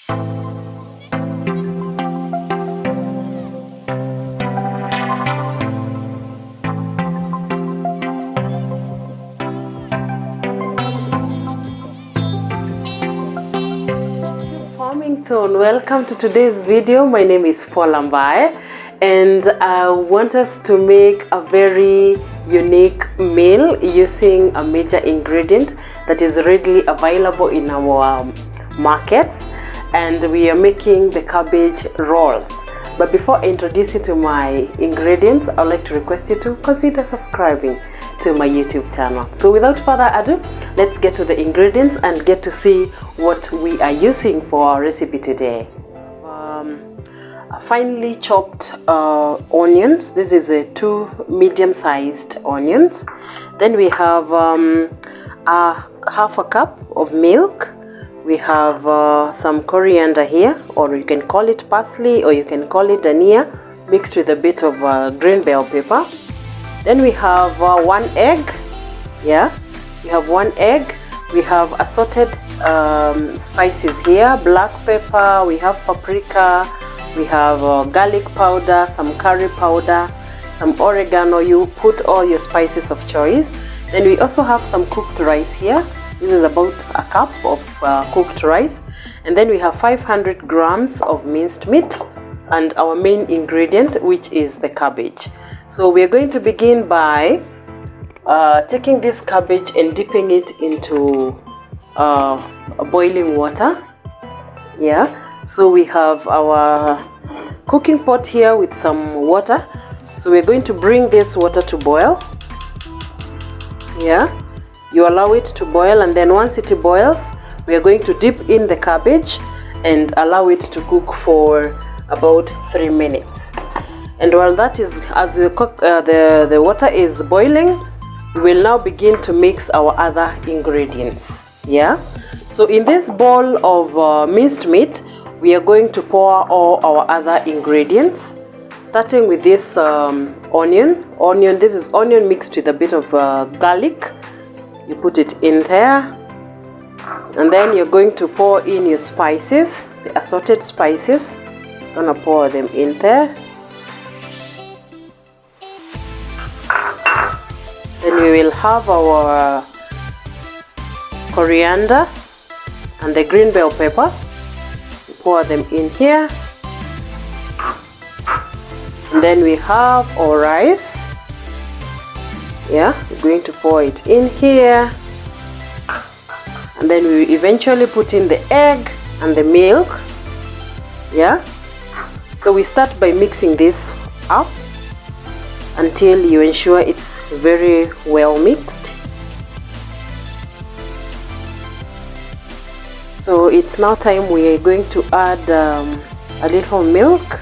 Welcome to today's video. My name is Polambai and I want us to make a very unique meal using a major ingredient that is readily available in our markets, and we are making the cabbage rolls. But before I introduce you to my ingredients, I'd like to request you to consider subscribing to my YouTube channel. So without further ado, let's get to the ingredients and get to see what we are using for our recipe today. Finely chopped onions. This is two medium-sized onions. Then we have half a cup of milk. We have some coriander here, or you can call it parsley, or you can call it dania, mixed with a bit of green bell pepper. Then we have one egg. Yeah, we have one egg. We have assorted spices here: black pepper, we have paprika, we have garlic powder, some curry powder, some oregano. You put all your spices of choice. Then we also have some cooked rice here. This is about a cup of cooked rice. And then we have 500 grams of minced meat and our main ingredient, which is the cabbage. So we are going to begin by taking this cabbage and dipping it into boiling water. Yeah, so we have our cooking pot here with some water. So we're going to bring this water to boil. Yeah, you allow it to boil, and then once it boils, we are going to dip in the cabbage and allow it to cook for about 3 minutes. And while that is, as we cook, the water is boiling, we will now begin to mix our other ingredients. Yeah, so in this bowl of minced meat, we are going to pour all our other ingredients, starting with this onion. This is onion mixed with a bit of garlic. You put it in there, and then you're going to pour in your spices, the assorted spices. Gonna pour them in there. Then we will have our coriander and the green bell pepper. Pour them in here. And then we have our rice. Yeah, we're going to pour it in here. And then we will eventually put in the egg and the milk. Yeah, so we start by mixing this up until you ensure it's very well mixed. So it's now time we are going to add a little milk.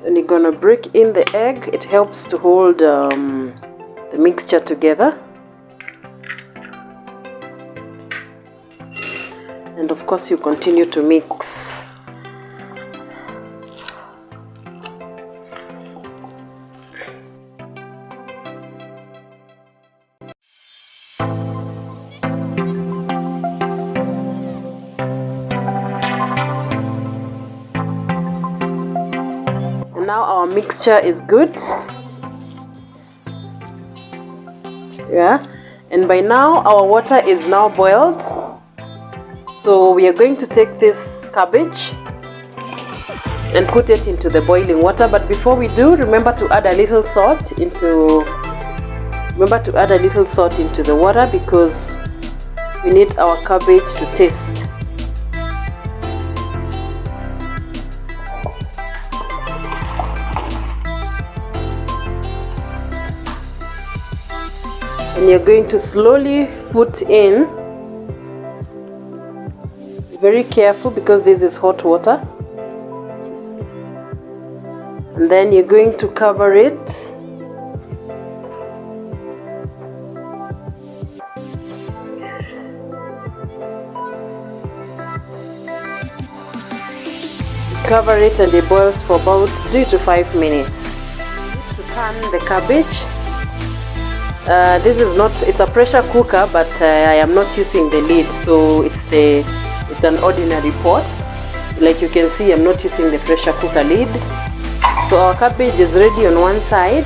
And you're gonna break in the egg. It helps to hold the mixture together. And of course you continue to mix. Now our mixture is good. Yeah, and by now our water is now boiled. So we are going to take this cabbage and put it into the boiling water. But before we do, remember to add a little salt into the water, because we need our cabbage to taste. And you're going to slowly put in, very careful because this is hot water, and then you're going to cover it. Cover it and it boils for about 3 to 5 minutes. To turn the cabbage This is not, it's a pressure cooker, but I am not using the lid, so it's an ordinary pot. Like you can see, I'm not using the pressure cooker lid. So our cabbage is ready on one side.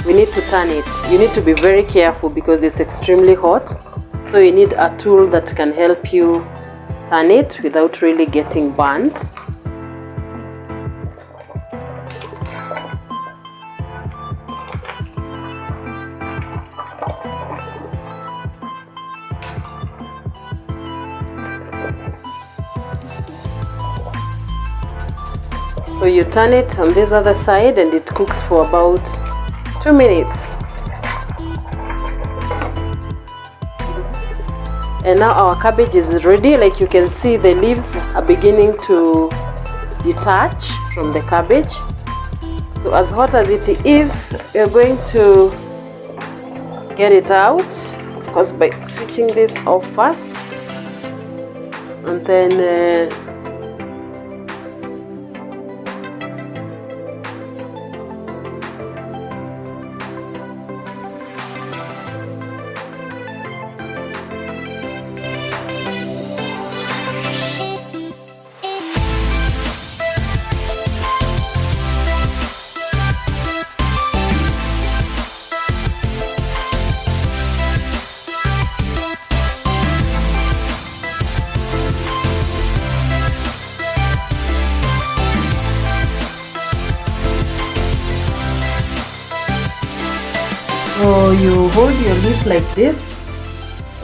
We need to turn it. You need to be very careful because it's extremely hot. So you need a tool that can help you turn it without really getting burnt. So you turn it on this other side and it cooks for about 2 minutes. And now our cabbage is ready. Like you can see, the leaves are beginning to detach from the cabbage. So as hot as it is, you're going to get it out, of course, by switching this off first. And then so you hold your leaf like this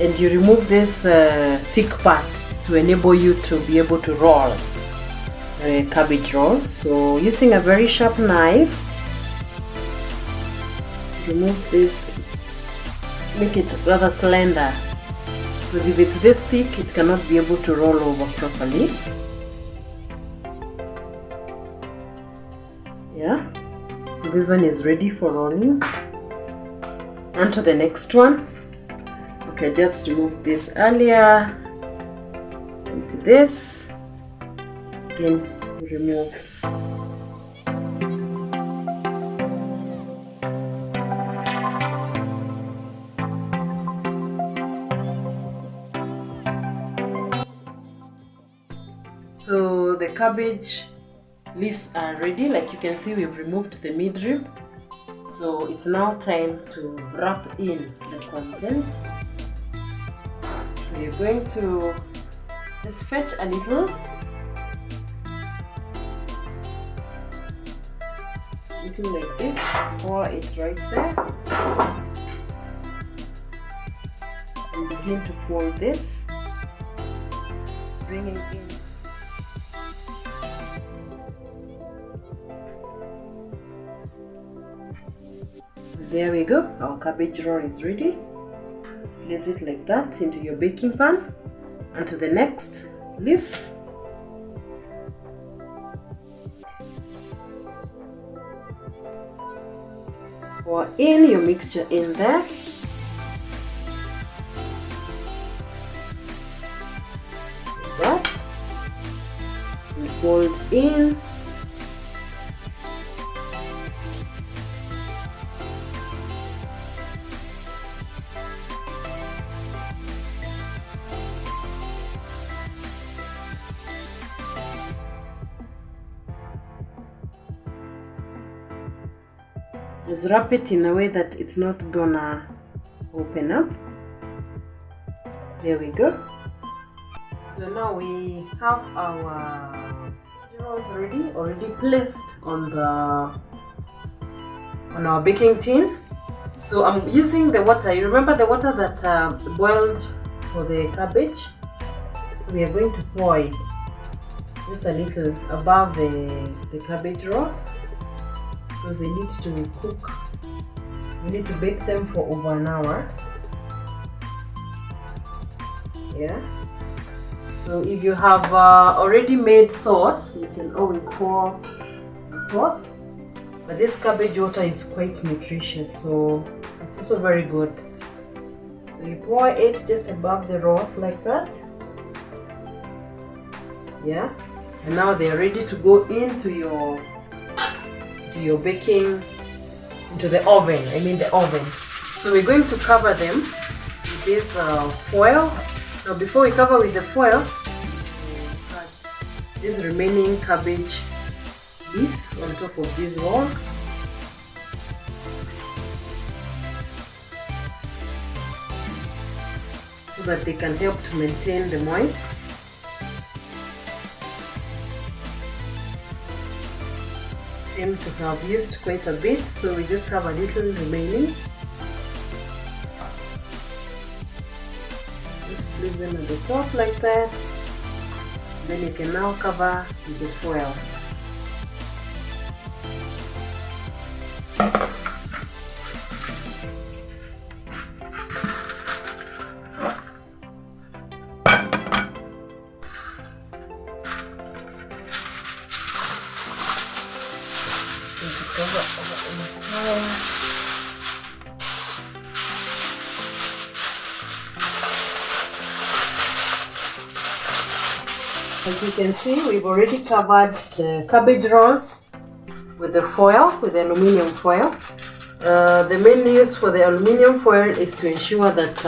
and you remove this thick part to enable you to be able to roll the cabbage roll. So using a very sharp knife, remove this, make it rather slender, because if it's this thick it cannot be able to roll over properly. Yeah, so this one is ready for rolling. On to the next one. Okay, just remove this earlier into this. Again, remove. So the cabbage leaves are ready. Like you can see, we've removed the midrib. So it's now time to wrap in the contents. So you're going to just fetch a little, like this, pour it right there, and begin to fold this, bringing in. There we go, our cabbage roll is ready. Place it like that into your baking pan. And to the next leaf. Pour in your mixture in there. Like that. And fold in. Just wrap it in a way that it's not gonna open up. There we go. So now we have our rolls already placed on our baking tin. So I'm using the water. You remember the water that boiled for the cabbage? So we are going to pour it just a little above the cabbage rolls, because they need to cook. We need to bake them for over an hour. Yeah. So if you have already made sauce, you can always pour the sauce. But this cabbage water is quite nutritious, so it's also very good. So you pour it just above the rolls like that. Yeah. And now they're ready to go into your baking, into the oven. The oven. So we're going to cover them with this foil. Now before we cover with the foil, add these remaining cabbage leaves on top of these rolls. So that they can help to maintain the moist. Seem to have used quite a bit, so we just have a little remaining. Just place them at the top like that. Then you can now cover with the foil. As you can see, we've already covered the cabbage rolls with the foil, with the aluminium foil. The main use for the aluminium foil is to ensure that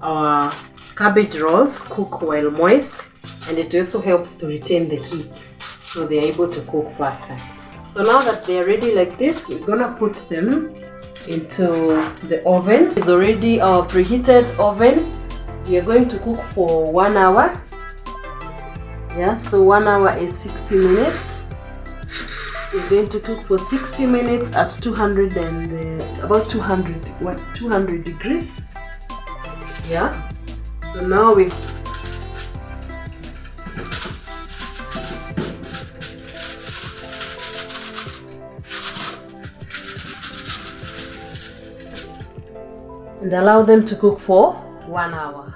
our cabbage rolls cook while moist, and it also helps to retain the heat so they're able to cook faster. So now that they're ready like this, we're gonna put them into the oven. It's already our preheated oven. We are going to cook for 1 hour. Yeah, so 1 hour is 60 minutes. We're going to cook for 60 minutes at 200 and about 200 degrees. Yeah. So now we and allow them to cook for 1 hour.